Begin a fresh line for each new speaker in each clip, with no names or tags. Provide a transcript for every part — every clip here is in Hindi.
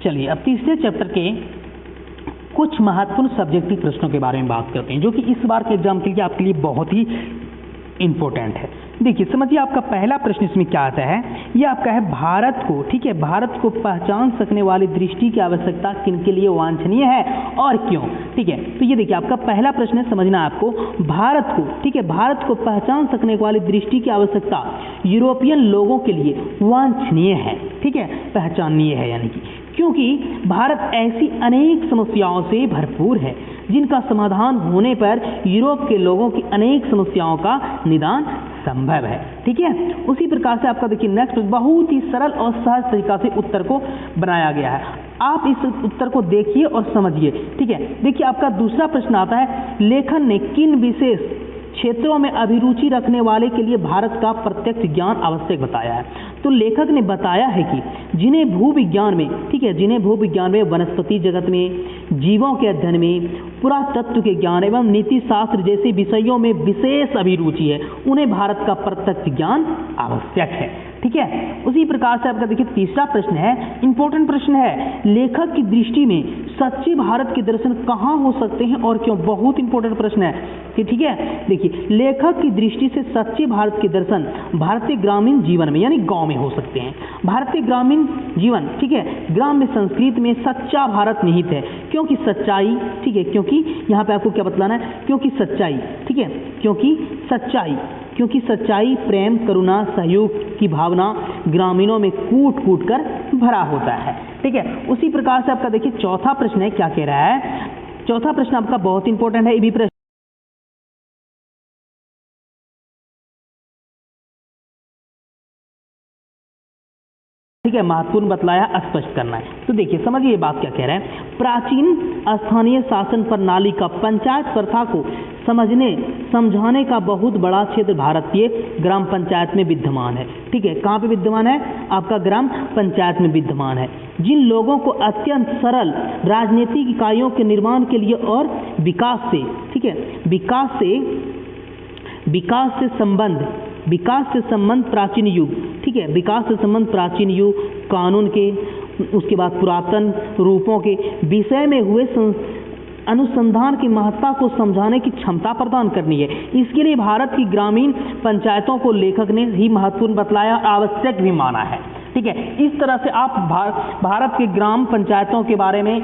चलिए अब तीसरे चैप्टर के कुछ महत्वपूर्ण सब्जेक्टिव प्रश्नों के बारे में बात करते हैं, जो कि इस बार के एग्जाम के लिए आपके लिए बहुत ही इंपॉर्टेंट है। देखिए समझिए, आपका पहला प्रश्न इसमें क्या आता है, ये आपका है भारत को, ठीक है, भारत को पहचान सकने वाली दृष्टि की आवश्यकता किनके लिए वांछनीय है और क्यों। ठीक है, तो ये देखिए आपका पहला प्रश्न है, समझना आपको, भारत को, ठीक है, भारत को पहचान सकने वाली दृष्टि की आवश्यकता यूरोपियन लोगों के लिए वांछनीय है, ठीक है, पहचाननीय है, यानी कि क्योंकि भारत ऐसी अनेक समस्याओं से भरपूर है जिनका समाधान होने पर यूरोप के लोगों की अनेक समस्याओं का निदान संभव है। ठीक है, उसी प्रकार से आपका देखिए नेक्स्ट बहुत ही सरल और सहज तरीका से उत्तर को बनाया गया है, आप इस उत्तर को देखिए और समझिए। ठीक है, देखिए आपका दूसरा प्रश्न आता है, लेखन ने किन विशेष क्षेत्रों में अभिरुचि रखने वाले के लिए भारत का प्रत्यक्ष ज्ञान आवश्यक बताया है। तो लेखक ने बताया है कि जिन्हें भूविज्ञान में, ठीक है, जिन्हें भूविज्ञान में, वनस्पति जगत में, जीवों के अध्ययन में, पुरातत्व के ज्ञान एवं नीति शास्त्र जैसे विषयों में विशेष अभिरुचि है, उन्हें भारत का प्रत्यक्ष ज्ञान आवश्यक है। ठीक है, उसी प्रकार से आपका देखिए तीसरा प्रश्न है, इंपॉर्टेंट प्रश्न है, लेखक की दृष्टि में सच्चे भारत के दर्शन कहाँ हो सकते हैं और क्यों। बहुत इंपॉर्टेंट प्रश्न है, ठीक है। देखिए लेखक की दृष्टि से सच्चे भारत के दर्शन भारतीय ग्रामीण जीवन में, यानी गांव में हो सकते हैं। भारतीय ग्रामीण जीवन, ठीक है, ग्राम्य संस्कृति में सच्चा भारत निहित है, क्योंकि सच्चाई, ठीक है, क्योंकि यहाँ पे आपको क्या बतलाना है, क्योंकि सच्चाई, ठीक है, क्योंकि सच्चाई, प्रेम, करुणा, सहयोग की भावना ग्रामीणों में कूट कूट कर भरा होता है। ठीक है, उसी प्रकार से आपका देखिए चौथा प्रश्न है, क्या कह रहा है, चौथा प्रश्न आपका बहुत इंपॉर्टेंट है, ये भी प्रश्न, ठीक है, महत्वपूर्ण बतलाया, स्पष्ट करना है। तो देखिए समझिए बात क्या कह रहा है, प्राचीन स्थानीय शासन प्रणाली का पंचायत प्रथा को समझाने का बहुत बड़ा क्षेत्र भारतीय ग्राम पंचायत में विद्यमान है। ठीक है, कहाँ पे विद्यमान है, आपका ग्राम पंचायत में विद्यमान है, जिन लोगों को अत्यंत सरल राजनीतिक इकाइयों के निर्माण के लिए और विकास से, ठीक है, विकास से संबंध प्राचीन युग, ठीक है, विकास से संबंध प्राचीन युग कानून के, उसके बाद पुरातन रूपों के विषय में हुए अनुसंधान की महत्ता को समझाने की क्षमता प्रदान करनी है। इसके लिए भारत की ग्रामीण पंचायतों को लेखक ने ही महत्वपूर्ण बतलाया, आवश्यक भी माना है। ठीक है, इस तरह से आप भारत के ग्राम पंचायतों के बारे में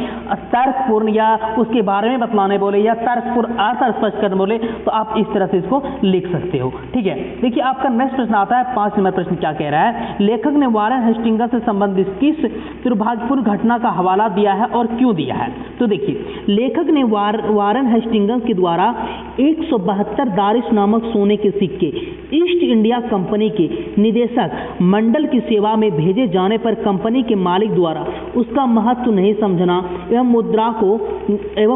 तर्कपूर्ण या उसके बारे में बतलाने बोले या तर्कपूर्ण अर्थ स्पष्ट करने बोले तो आप इस तरह से इसको लिख सकते हो। ठीक है, देखिए आपका नेक्स्ट प्रश्न आता है, 5 नंबर प्रश्न क्या कह रहा है, लेखक ने वारेन हेस्टिंग्स से संबंधित किस दुर्भाग्यपूर्ण घटना का हवाला दिया है और क्यों दिया है। तो देखिए लेखक ने वारेन हेस्टिंग्स के द्वारा 172 दारिश नामक सोने के सिक्के ईस्ट इंडिया कंपनी के निदेशक मंडल की सेवा में भेजे जाने पर कंपनी के मालिक द्वारा उसका महत्व नहीं समझना एवं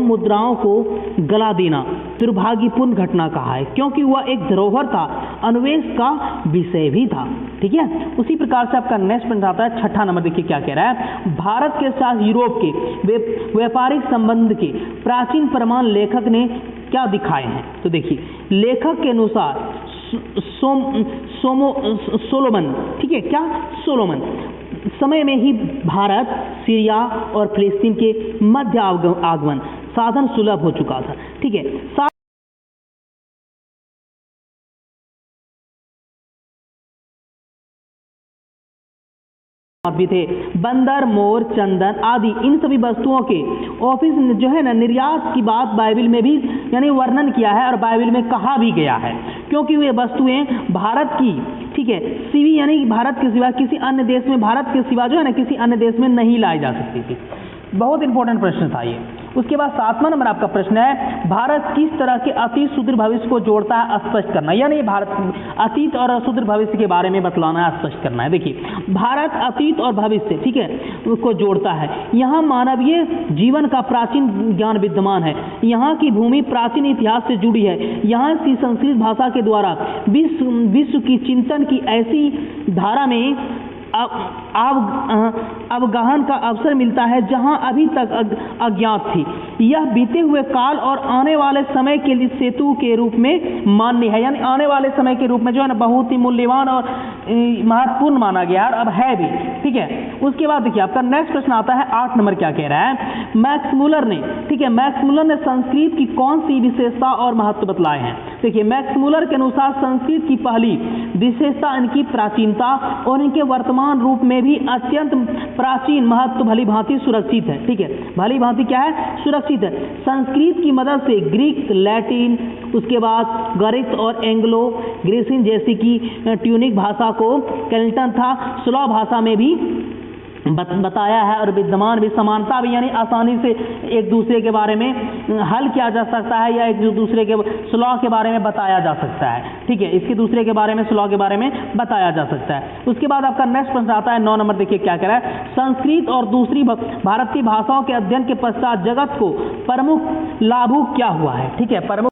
मुद्राओं को गला देना दुर्भाग्यपूर्ण घटना कहा है, क्योंकि वह एक धरोहर था, अन्वेष का विषय भी था। ठीक है, उसी प्रकार से आपका नेक्स्ट प्रश्न आता है, 6ठा नंबर, देखिए क्या कह रहा है, भारत के साथ यूरोप के व्यापारिक संबंध के प्राचीन प्रमाण लेखक ने क्या दिखाए हैं। तो देखिए लेखक के अनुसार सोलोमन, ठीक है, क्या सोलोमन समय में ही भारत, सीरिया और फिलिस्तीन के मध्य आगमन साधन सुलभ हो चुका था। ठीक है, भी थे, बंदर, मोर, चंदन आदि इन सभी वस्तुओं के ऑफिस जो है ना निर्यात की बात बाइबल में भी यानी वर्णन किया है और बाइबल में कहा भी गया है, क्योंकि वे वस्तुएं भारत की, ठीक है, सीवी यानी भारत के सिवा किसी अन्य देश में, भारत के सिवा जो है ना किसी अन्य देश में नहीं लाई जा सकती थी। बहुत इंपॉर्टेंट प्रश्न था ये। उसके बाद 7वां नंबर आपका प्रश्न है, भारत किस तरह के अतीत सुदूर भविष्य को जोड़ता है, स्पष्ट करना, यानी भारत अतीत और सुदूर भविष्य के बारे में बतलाना है, स्पष्ट करना है। देखिए भारत अतीत और भविष्य, ठीक है, को जोड़ता है। यहाँ मानवीय जीवन का प्राचीन ज्ञान विद्यमान है, यहाँ की भूमि प्राचीन इतिहास से जुड़ी है, यहाँ की संस्कृत भाषा के द्वारा विश्व की चिंतन की ऐसी धारा में अवगाहन का अवसर मिलता है जहां अभी तक अज्ञात थी। यह बीते हुए काल और आने वाले समय के लिए सेतु के रूप में मान्य है, यानी आने वाले समय के रूप में जो है ना बहुत ही मूल्यवान और महत्वपूर्ण माना गया और अब है भी, ठीक है। उसके बाद देखिए आपका नेक्स्ट प्रश्न आता है 8 नंबर, क्या कह रहा है, मैक्स मुलर ने, ठीक है, मैक्स मुलर ने संस्कृत की कौन सी विशेषता और महत्व बतलाए हैं। देखिए मैक्स मुलर के अनुसार संस्कृत की पहली विशेषता इनकी प्राचीनता और इनके वर्तमान रूप में भी अत्यंत प्राचीन महत्व भली भांति सुरक्षित है, ठीक है, भली भांति क्या है, सुरक्षित है। संस्कृत की मदद से ग्रीक, लैटिन, उसके बाद ग्रीक और एंग्लो ग्रीसिन जैसी की ट्यूनिक भाषा को कैल्टन था स्लो भाषा में भी बताया है और विद्यमान भी समानता भी, यानी आसानी से एक दूसरे के बारे में हल किया जा सकता है या एक दूसरे के स्लो के बारे में बताया जा सकता है, ठीक है, इसके दूसरे के बारे में स्लो के बारे में बताया जा सकता है। उसके बाद आपका नेक्स्ट प्रश्न आता है 9 नंबर, देखिए क्या कह रहा है, संस्कृत और दूसरी भारतीय भाषाओं के अध्ययन के पश्चात जगत को प्रमुख लाभ क्या हुआ है, ठीक है, प्रमुख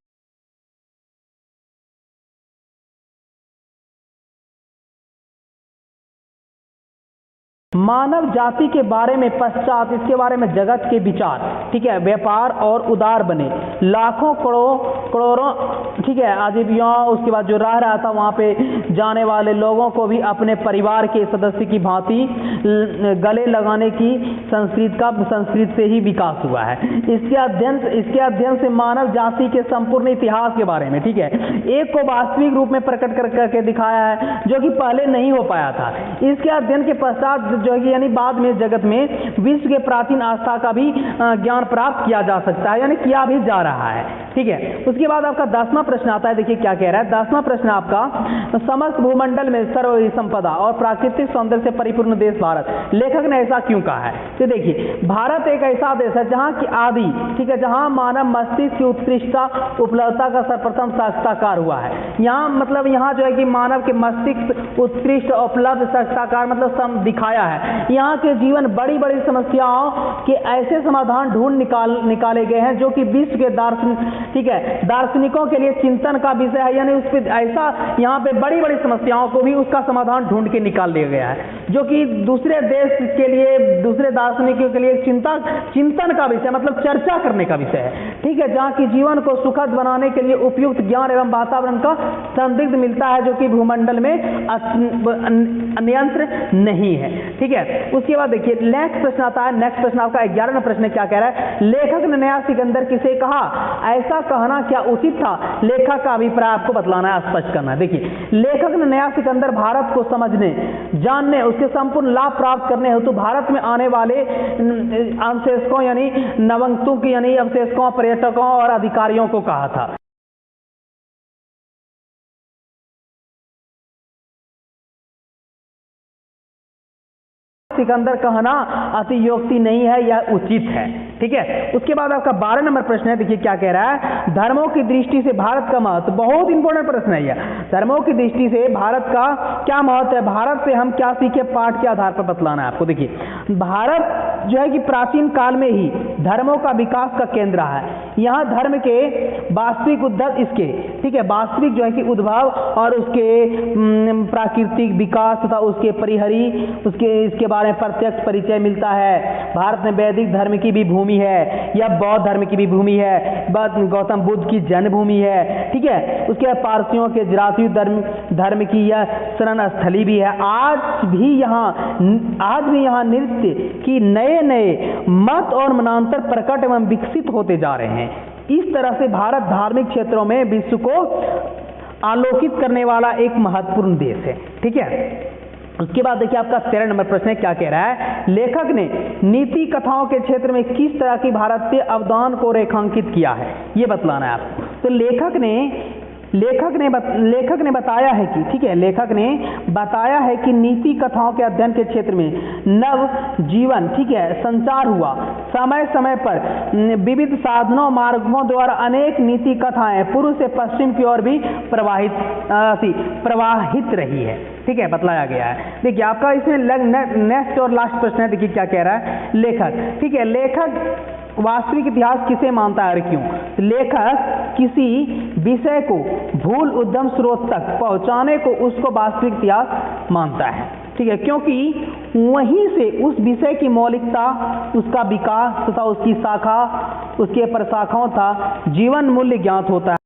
मानव जाति के बारे में पश्चात इसके बारे में जगत के विचार, ठीक है, व्यापार और उदार बने, लाखों करोड़ों, ठीक है, आजीवियों, उसके बाद जो रह रहा था वहाँ पे जाने वाले लोगों को भी अपने परिवार के सदस्य की भांति गले लगाने की संस्कृत से ही विकास हुआ है। इसके अध्ययन से मानव जाति के संपूर्ण इतिहास के बारे में, ठीक है, एक को वास्तविक रूप में प्रकट करके दिखाया है जो कि पहले नहीं हो पाया था। इसके अध्ययन के पश्चात जो है कि यानी बाद में जगत में विश्व के प्राचीन आस्था का भी ज्ञान प्राप्त किया जा सकता है, यानी किया भी जा रहा है, ठीक है। उसके बाद आपका 10वां प्रश्न आता है, देखिए क्या कह रहा है, 10वां प्रश्न आपका, समस्त भूमंडल में सर्व संपदा और प्राकृतिक सौंदर्य से परिपूर्ण देश भारत, लेखक ने ऐसा क्यों कहा है। तो देखिए भारत एक ऐसा देश है जहाँ की आदि, ठीक है, जहाँ मानव मस्तिष्क की उत्कृष्टता उपलब्धता का सर्वप्रथम साक्षात्कार हुआ है। यहाँ मतलब यहाँ जो है कि मानव के मस्तिष्क उत्कृष्ट उपलब्ध साक्षात्कार मतलब दिखाया है। यहाँ के जीवन बड़ी बड़ी समस्याओं के ऐसे समाधान ढूंढ निकाले गए हैं जो कि विश्व के दार्शनिकों के लिए चिंतन का विषय है, यानी उस पर ऐसा यहाँ पे बड़ी बड़ी समस्याओं को भी उसका समाधान ढूंढ के निकाल लिया गया है, जो कि दूसरे देश के लिए, दूसरे दार्शनिकों के लिए चिंतन का विषय मतलब चर्चा करने का विषय है, ठीक है, जहाँ की जीवन को सुखद बनाने के लिए उपयुक्त ज्ञान एवं वातावरण का संदिग्ध मिलता है जो कि भूमंडल में अन्यंत्र नहीं है, ठीक है। उसके बाद देखिए नेक्स्ट प्रश्न आता है, नेक्स्ट प्रश्न आपका 11वां प्रश्न क्या कह रहा है, लेखक ने नया सिकंदर किसे कहा, ऐसा कहना क्या उचित था, लेखक का अभिप्राय आपको बतलाना है, स्पष्ट करना है। देखिए लेखक ने नया सिकंदर भारत को समझने, जानने, उसके संपूर्ण लाभ प्राप्त करने हेतु भारत में आने वाले अवशेषकों यानी नवंतुक यानी अवशेषकों, पर्यटकों और अधिकारियों को कहा था। सिकंदर कहना अतियोक्ति नहीं है, यह उचित है, ठीक है। उसके बाद आपका 12 नंबर प्रश्न है, देखिए क्या कह रहा है, धर्मों की दृष्टि से भारत का महत्व, बहुत इंपॉर्टेंट प्रश्न है यह, धर्मों की दृष्टि से भारत का क्या महत्व है, भारत से हम क्या सीखे, पाठ के आधार पर बतलाना है आपको। देखिए भारत जो है कि प्राचीन काल में ही धर्मों का विकास का केंद्र है। यहाँ धर्म के वास्तविक उद्भव इसके, ठीक है, वास्तविक जो है कि उद्भव और उसके प्राकृतिक विकास तथा उसके परिहरी इसके बारे में प्रत्यक्ष परिचय मिलता है। भारत में वैदिक धर्म की भी भूमि है, या बौद्ध धर्म की भी भूमि है, गौतम बुद्ध की जन्मभूमि है, ठीक है। उसके बाद पारसियों के जरासुद्ध धर्म की यह शरण स्थली भी है। आज भी यहाँ नृत्य की नए मत और मनांतर प्रकट एवं विकसित होते जा रहे हैं। इस तरह से भारत धार्मिक क्षेत्रों में विश्व को आलोकित करने वाला एक महत्वपूर्ण देश है, ठीक है। उसके बाद देखिए आपका 13 नंबर प्रश्न है, क्या कह रहा है, लेखक ने नीति कथाओं के क्षेत्र में किस तरह की भारतीय अवदान को रेखांकित किया है, ये बतलाना है आपको। तो लेखक ने बताया है कि, ठीक है, लेखक ने बताया है कि नीति कथाओं के अध्ययन के क्षेत्र में नव जीवन, ठीक है, संचार हुआ। समय समय पर विविध साधनों मार्गों द्वारा अनेक नीति कथाएं पूर्व से पश्चिम की ओर भी प्रवाहित रही है, ठीक है, बतलाया गया है। देखिए आपका इसमें नेक्स्ट और लास्ट प्रश्न है, देखिए क्या कह रहा है, लेखक, ठीक है, लेखक वास्तविक इतिहास किसे मानता है और क्यों। लेखक किसी विषय को भूल उद्यम स्रोत तक पहुंचाने को उसको वास्तविक इतिहास मानता है, ठीक है, क्योंकि वहीं से उस विषय की मौलिकता, उसका विकास तथा उसकी शाखा, उसके प्रशाखाओं था जीवन मूल्य ज्ञात होता है।